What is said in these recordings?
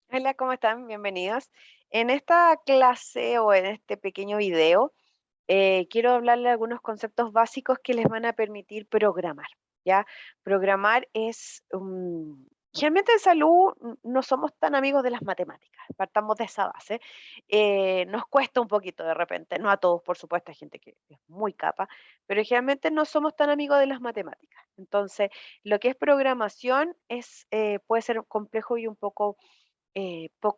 Hola, ¿cómo están? Bienvenidos. En esta clase o en este pequeño video, quiero hablarle de algunos conceptos básicos que les van a permitir programar, ¿ya? Programar es, generalmente en salud no somos tan amigos de las matemáticas, partamos de esa base. Nos cuesta un poquito de repente, no a todos, por supuesto, hay gente que es muy capa, pero generalmente no somos tan amigos de las matemáticas. Entonces, lo que es programación puede ser complejo y un poco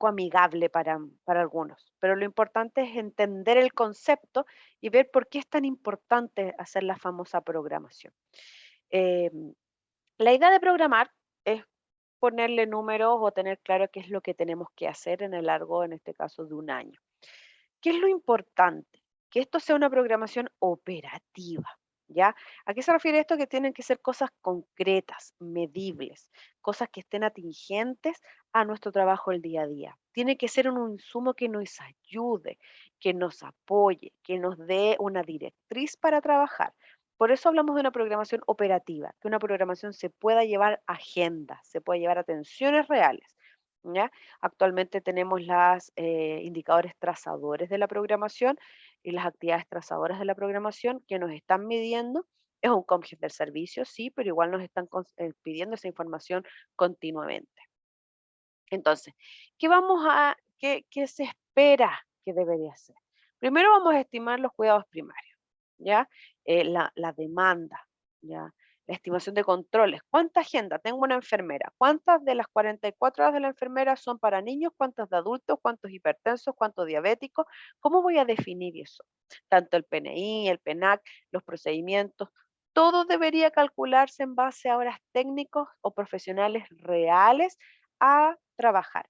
amigable para algunos, pero lo importante es entender el concepto y ver por qué es tan importante hacer la famosa programación. Em, la idea de programar es ponerle números o tener claro qué es lo que tenemos que hacer en el largo, en este caso, de un año. ¿Qué es lo importante? Que esto sea una programación operativa, ¿ya? ¿A qué se refiere esto? Que tienen que ser cosas concretas, medibles, cosas que estén atingentes a nuestro trabajo el día a día. Tiene que ser un insumo que nos ayude, que nos apoye, que nos dé una directriz para trabajar. Por eso hablamos de una programación operativa, que una programación se pueda llevar a agenda, se pueda llevar a tensiones reales. ¿Ya? Actualmente tenemos las indicadores trazadores de la programación y las actividades trazadoras de la programación que nos están midiendo. Es un COMGES del servicio, sí, pero igual nos están pidiendo esa información continuamente. Entonces, ¿qué se espera que debería ser? Primero vamos a estimar los cuidados primarios, ¿ya? La demanda, ¿ya? La estimación de controles. ¿Cuánta agenda? Tengo una enfermera. ¿Cuántas de las 44 horas de la enfermera son para niños? ¿Cuántas de adultos? ¿Cuántos hipertensos? ¿Cuántos diabéticos? ¿Cómo voy a definir eso? Tanto el PNI, el PENAC, los procedimientos, todo debería calcularse en base a horas técnicos o profesionales reales a trabajar.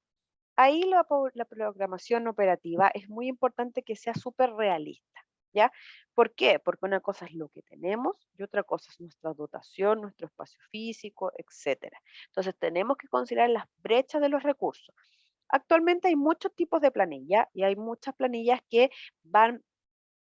Ahí la programación operativa es muy importante que sea súper realista, ¿ya? ¿Por qué? Porque una cosa es lo que tenemos y otra cosa es nuestra dotación, nuestro espacio físico, etcétera. Entonces tenemos que considerar las brechas de los recursos. Actualmente hay muchos tipos de planilla y hay muchas planillas que van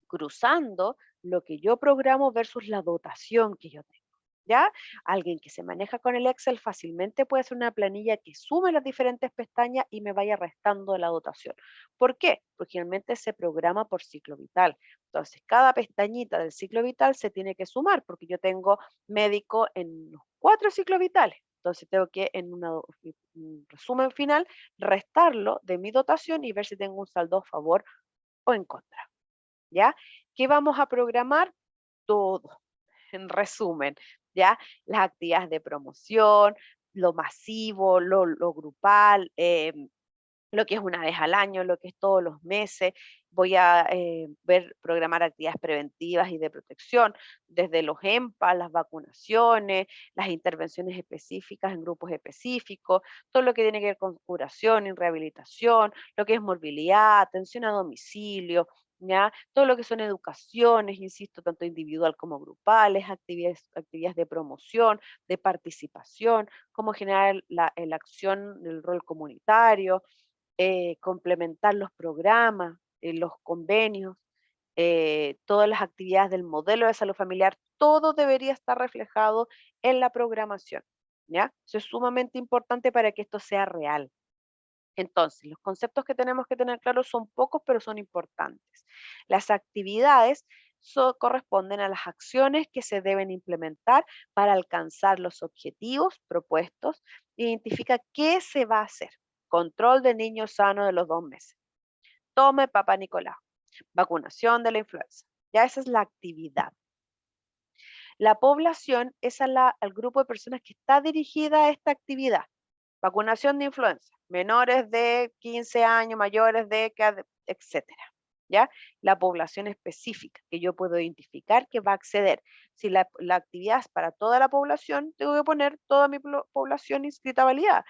cruzando lo que yo programo versus la dotación que yo tengo. ¿Ya? Alguien que se maneja con el Excel fácilmente puede hacer una planilla que sume las diferentes pestañas y me vaya restando de la dotación. ¿Por qué? Porque generalmente se programa por ciclo vital. Entonces, cada pestañita del ciclo vital se tiene que sumar porque yo tengo médico en los 4 ciclos vitales. Entonces, tengo que en un resumen final restarlo de mi dotación y ver si tengo un saldo a favor o en contra. ¿Ya? ¿Qué vamos a programar? Todo, en resumen, ¿ya? Las actividades de promoción, lo masivo, lo grupal, lo que es una vez al año, lo que es todos los meses. Voy a programar actividades preventivas y de protección, desde los EMPA, las vacunaciones, las intervenciones específicas en grupos específicos, todo lo que tiene que ver con curación y rehabilitación, lo que es morbilidad, atención a domicilio, ¿ya? Todo lo que son educaciones, insisto, tanto individual como grupales, actividades de promoción, de participación, cómo generar la acción del rol comunitario, complementar los programas, los convenios, todas las actividades del modelo de salud familiar, todo debería estar reflejado en la programación, ¿ya? Eso es sumamente importante para que esto sea real. Entonces, los conceptos que tenemos que tener claros son pocos, pero son importantes. Las actividades corresponden a las acciones que se deben implementar para alcanzar los objetivos propuestos. Identifica qué se va a hacer. Control de niños sanos de los 2 meses. Tome Papá Nicolau. Vacunación de la influenza. Ya esa es la actividad. La población es al grupo de personas que está dirigida a esta actividad. Vacunación de influenza, menores de 15 años, mayores de, etcétera. ¿Ya? La población específica que yo puedo identificar que va a acceder. Si la actividad es para toda la población, tengo que poner toda mi población inscrita validada.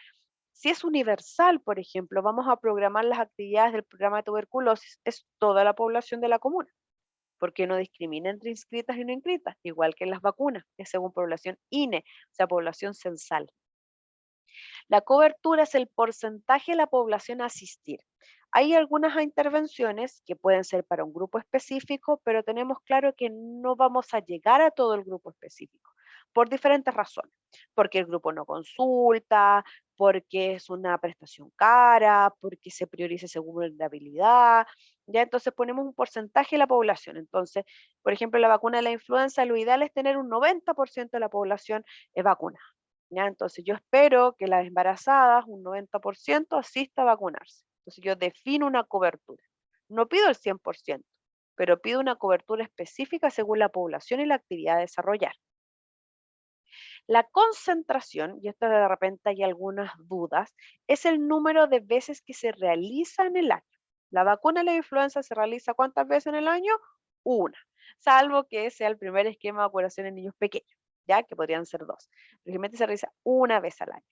Si es universal, por ejemplo, vamos a programar las actividades del programa de tuberculosis, es toda la población de la comuna porque no discrimina entre inscritas y no inscritas, igual que en las vacunas, es según población INE, o sea, población censal. La cobertura es el porcentaje de la población a asistir. Hay algunas intervenciones que pueden ser para un grupo específico, pero tenemos claro que no vamos a llegar a todo el grupo específico por diferentes razones, porque el grupo no consulta, porque es una prestación cara, porque se prioriza según vulnerabilidad, ya entonces ponemos un porcentaje de la población. Entonces, por ejemplo, la vacuna de la influenza, lo ideal es tener un 90% de la población vacunada. ¿Ya? Entonces yo espero que las embarazadas, un 90%, asista a vacunarse. Entonces yo defino una cobertura. No pido el 100%, pero pido una cobertura específica según la población y la actividad a desarrollar. La concentración, y esto de repente hay algunas dudas, es el número de veces que se realiza en el año. La vacuna de la influenza se realiza ¿cuántas veces en el año? Una, salvo que sea el primer esquema de vacunación en niños pequeños, ya que podrían ser dos. Realmente se realiza una vez al año.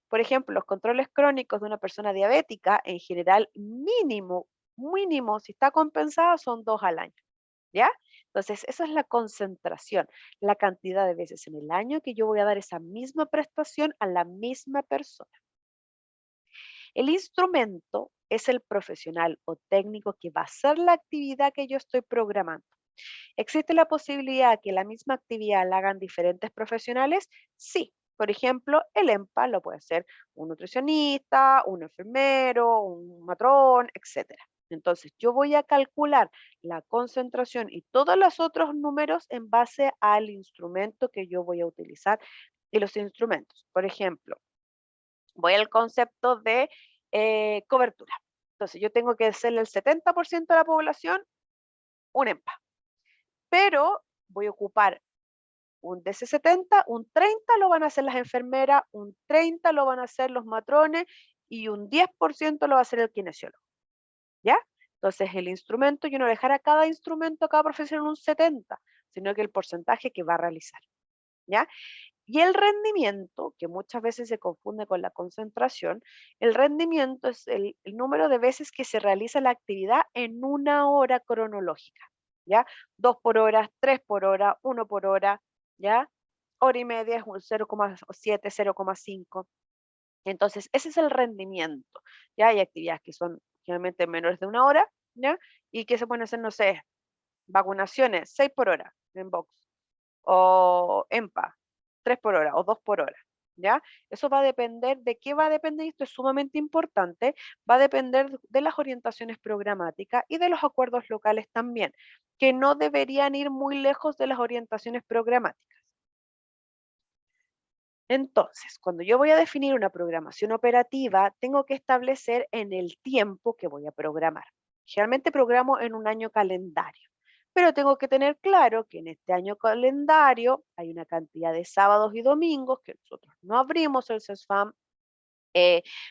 Por ejemplo, los controles crónicos de una persona diabética, en general, mínimo, si está compensada, son 2 al año. ¿Ya? Entonces, esa es la concentración, la cantidad de veces en el año que yo voy a dar esa misma prestación a la misma persona. El instrumento es el profesional o técnico que va a hacer la actividad que yo estoy programando. ¿Existe la posibilidad que la misma actividad la hagan diferentes profesionales? Sí. Por ejemplo, el EMPA lo puede hacer un nutricionista, un enfermero, un matrón, etcétera. Entonces, yo voy a calcular la concentración y todos los otros números en base al instrumento que yo voy a utilizar y los instrumentos. Por ejemplo, voy al concepto de cobertura. Entonces, yo tengo que hacerle el 70% de la población un EMPA, pero voy a ocupar de ese 70, un 30 lo van a hacer las enfermeras, un 30 lo van a hacer los matrones y un 10% lo va a hacer el kinesiólogo, ¿ya? Entonces, el instrumento, yo no dejar a cada instrumento, a cada profesión un 70, sino que el porcentaje que va a realizar, ¿ya? Y el rendimiento, que muchas veces se confunde con la concentración, el rendimiento es el número de veces que se realiza la actividad en una hora cronológica, ¿ya? 2 por hora, 3 por hora, 1 por hora, ¿ya? Hora y media es un 0,7, 0,5. Entonces, ese es el rendimiento, ¿ya? Hay actividades que son generalmente menores de una hora, ¿ya? Y que se pueden hacer, no sé, vacunaciones, 6 por hora en box o EMPA, 3 por hora o 2 por hora, ¿ya? Eso va a depender, ¿de qué va a depender? Esto es sumamente importante, va a depender de las orientaciones programáticas y de los acuerdos locales también, que no deberían ir muy lejos de las orientaciones programáticas. Entonces, cuando yo voy a definir una programación operativa, tengo que establecer en el tiempo que voy a programar. Generalmente programo en un año calendario, pero tengo que tener claro que en este año calendario hay una cantidad de sábados y domingos que nosotros no abrimos el CESFAM.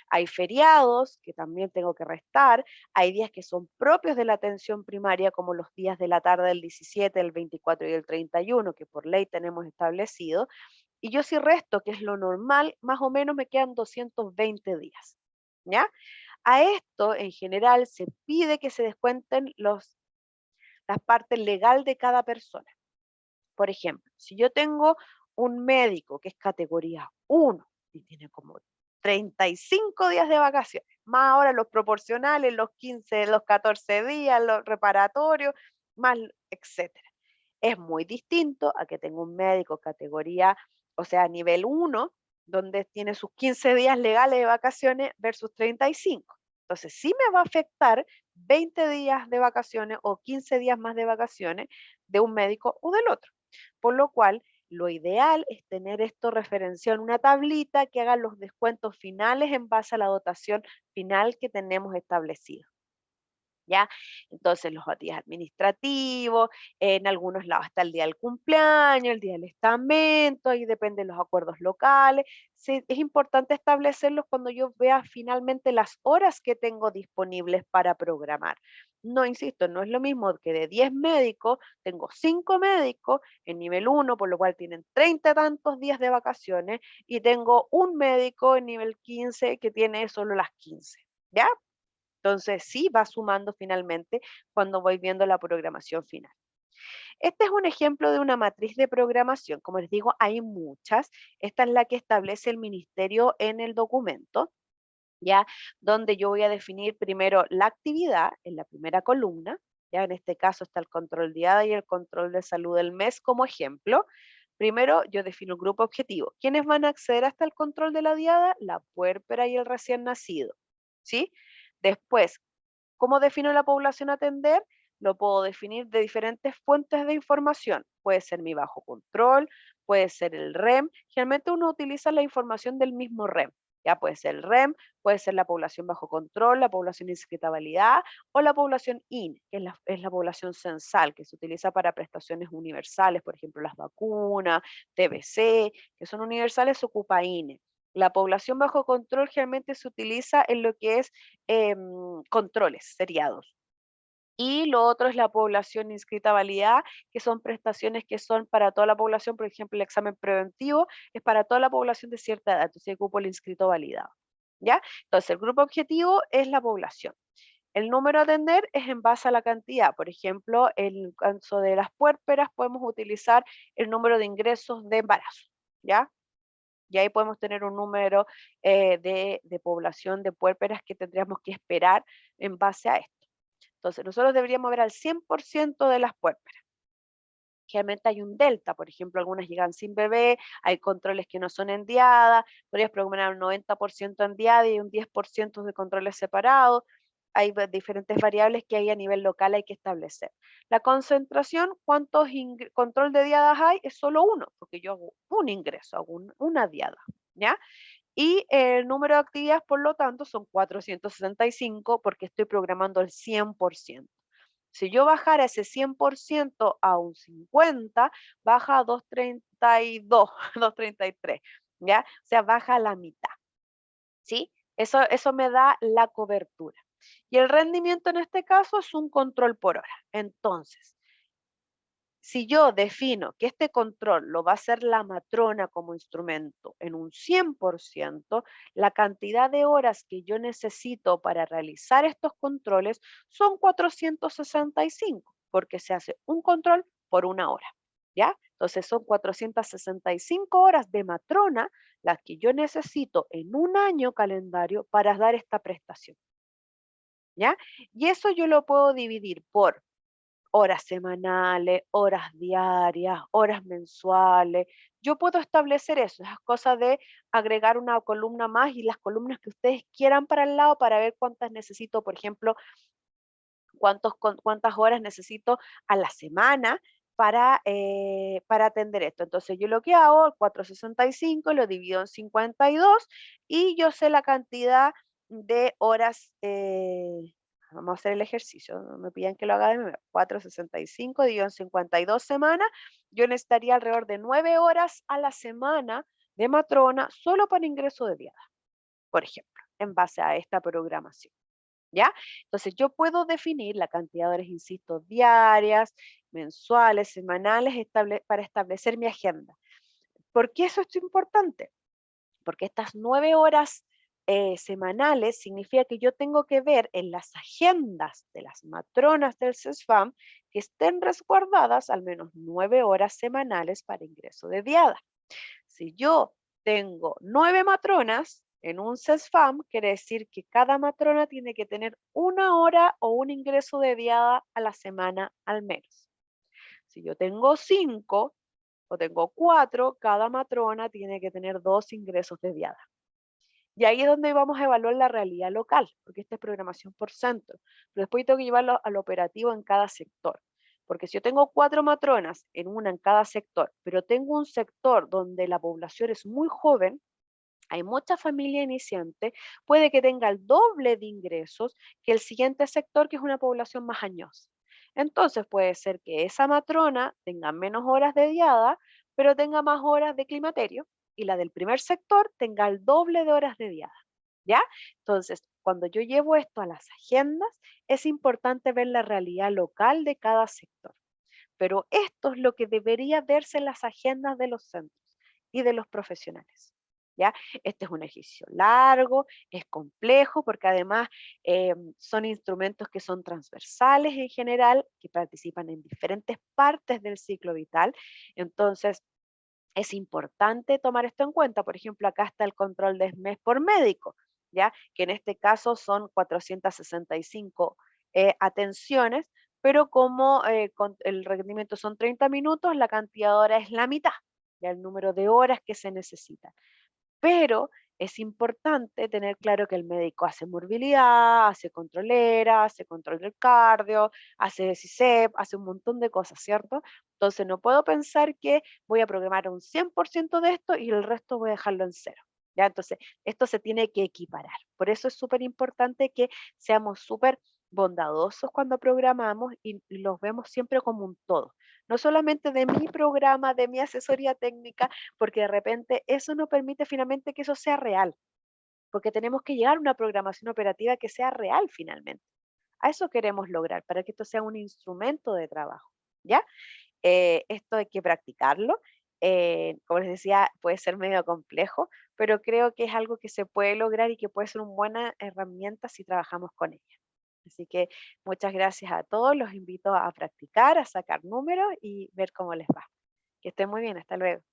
Hay feriados que también tengo que restar, hay días que son propios de la atención primaria, como los días de la tarde del 17, el 24 y el 31, que por ley tenemos establecido, y yo si resto, que es lo normal, más o menos me quedan 220 días, ¿ya? A esto, en general, se pide que se descuenten las partes legal de cada persona. Por ejemplo, si yo tengo un médico que es categoría 1 y tiene como 35 días de vacaciones, más ahora los proporcionales, los 15, los 14 días, los reparatorios, más, etcétera. Es muy distinto a que tenga un médico categoría, o sea, nivel 1, donde tiene sus 15 días legales de vacaciones versus 35. Entonces, sí me va a afectar 20 días de vacaciones o 15 días más de vacaciones de un médico o del otro. Por lo cual, lo ideal es tener esto referenciado en una tablita que haga los descuentos finales en base a la dotación final que tenemos establecido. ¿Ya? Entonces, los días administrativos, en algunos lados está el día del cumpleaños, el día del estamento, ahí dependen los acuerdos locales. Sí, es importante establecerlos cuando yo vea finalmente las horas que tengo disponibles para programar. No, insisto, no es lo mismo que de 10 médicos, tengo 5 médicos en nivel 1, por lo cual tienen 30 y tantos días de vacaciones, y tengo un médico en nivel 15 que tiene solo las 15. ¿Ya? Entonces, sí va sumando finalmente cuando voy viendo la programación final. Este es un ejemplo de una matriz de programación. Como les digo, hay muchas. Esta es la que establece el ministerio en el documento, ¿ya? Donde yo voy a definir primero la actividad en la primera columna, ¿ya? En este caso está el control diario y el control de salud del mes como ejemplo. Primero, yo defino el grupo objetivo. ¿Quiénes van a acceder hasta el control de la diada? La puérpera y el recién nacido, ¿sí? Después, ¿cómo defino la población a atender? Lo puedo definir de diferentes fuentes de información. Puede ser mi bajo control, puede ser el REM. Generalmente uno utiliza la información del mismo REM. Ya puede ser el REM, puede ser la población bajo control, la población inscrita a validar o la población IN, que es la población censal, que se utiliza para prestaciones universales, por ejemplo, las vacunas, TBC, que son universales, se ocupa INE. La población bajo control generalmente se utiliza en lo que es controles seriados. Y lo otro es la población inscrita a validar, que son prestaciones que son para toda la población, por ejemplo, el examen preventivo es para toda la población de cierta edad, entonces ocupo el inscrito validado. ¿Ya? Entonces, el grupo objetivo es la población. El número a atender es en base a la cantidad. Por ejemplo, en el caso de las puérperas, podemos utilizar el número de ingresos de embarazo. ¿Ya? Y ahí podemos tener un número de población de puérperas que tendríamos que esperar en base a esto. Entonces, nosotros deberíamos ver al 100% de las puérperas. Generalmente hay un delta, por ejemplo, algunas llegan sin bebé, hay controles que no son en diada, podrías programar un 90% en diada y un 10% de controles separados. Hay diferentes variables que hay a nivel local hay que establecer. La concentración, ¿cuántos control de diadas hay? Es solo uno, porque yo hago un ingreso, hago una diada, ¿ya? Y el número de actividades, por lo tanto, son 465 porque estoy programando el 100%. Si yo bajara ese 100% a un 50, baja a 232, 233, ¿ya? O sea, baja a la mitad, ¿sí? Eso me da la cobertura. Y el rendimiento en este caso es un control por hora. Entonces, si yo defino que este control lo va a hacer la matrona como instrumento en un 100%, la cantidad de horas que yo necesito para realizar estos controles son 465, porque se hace un control por una hora, ¿ya? Entonces son 465 horas de matrona las que yo necesito en un año calendario para dar esta prestación, ¿ya? Y eso yo lo puedo dividir por horas semanales, horas diarias, horas mensuales. Yo puedo establecer eso, es cosa de agregar una columna más y las columnas que ustedes quieran para el lado para ver cuántas necesito, por ejemplo, cuántas horas necesito a la semana para atender esto. Entonces yo lo que hago, el 465 lo divido en 52 y yo sé la cantidad de horas. Vamos a hacer el ejercicio, no me piden que lo haga de memoria. 465 dividido en 52 semanas, yo necesitaría alrededor de 9 horas a la semana de matrona solo para ingreso de diada, por ejemplo, en base a esta programación. ¿Ya? Entonces yo puedo definir la cantidad de horas, insisto, diarias, mensuales, semanales, para establecer mi agenda. ¿Por qué eso es importante? Porque estas 9 horas semanales significa que yo tengo que ver en las agendas de las matronas del CESFAM que estén resguardadas al menos 9 horas semanales para ingreso de diada. Si yo tengo 9 matronas en un CESFAM, quiere decir que cada matrona tiene que tener una hora o un ingreso de diada a la semana al menos. Si yo tengo 5 o tengo 4, cada matrona tiene que tener 2 ingresos de diada. Y ahí es donde vamos a evaluar la realidad local, porque esta es programación por centro. Pero después tengo que llevarlo al operativo en cada sector. Porque si yo tengo 4 matronas en cada sector, pero tengo un sector donde la población es muy joven, hay mucha familia iniciante, puede que tenga el doble de ingresos que el siguiente sector, que es una población más añosa. Entonces puede ser que esa matrona tenga menos horas de diada, pero tenga más horas de climaterio, y la del primer sector tenga el doble de horas de diada. ¿Ya? Entonces, cuando yo llevo esto a las agendas, es importante ver la realidad local de cada sector. Pero esto es lo que debería verse en las agendas de los centros y de los profesionales. ¿Ya? Este es un ejercicio largo, es complejo, porque además son instrumentos que son transversales en general, que participan en diferentes partes del ciclo vital. Entonces, es importante tomar esto en cuenta. Por ejemplo, acá está el control de mes por médico, ¿ya? Que en este caso son 465 atenciones, pero como el rendimiento son 30 minutos, la cantidad de horas es la mitad, ya el número de horas que se necesitan. Pero es importante tener claro que el médico hace morbilidad, hace controlera, hace control del cardio, hace CICEP, hace un montón de cosas, ¿cierto? Entonces no puedo pensar que voy a programar un 100% de esto y el resto voy a dejarlo en cero. ¿Ya? Entonces, esto se tiene que equiparar. Por eso es súper importante que seamos súper bondadosos cuando programamos y los vemos siempre como un todo. No solamente de mi programa, de mi asesoría técnica, porque de repente eso no permite finalmente que eso sea real, porque tenemos que llegar a una programación operativa que sea real finalmente. A eso queremos lograr, para que esto sea un instrumento de trabajo, ¿ya? Esto hay que practicarlo. Como les decía, puede ser medio complejo, pero creo que es algo que se puede lograr y que puede ser una buena herramienta si trabajamos con ella. Así que muchas gracias a todos. Los invito a practicar, a sacar números y ver cómo les va. Que estén muy bien. Hasta luego.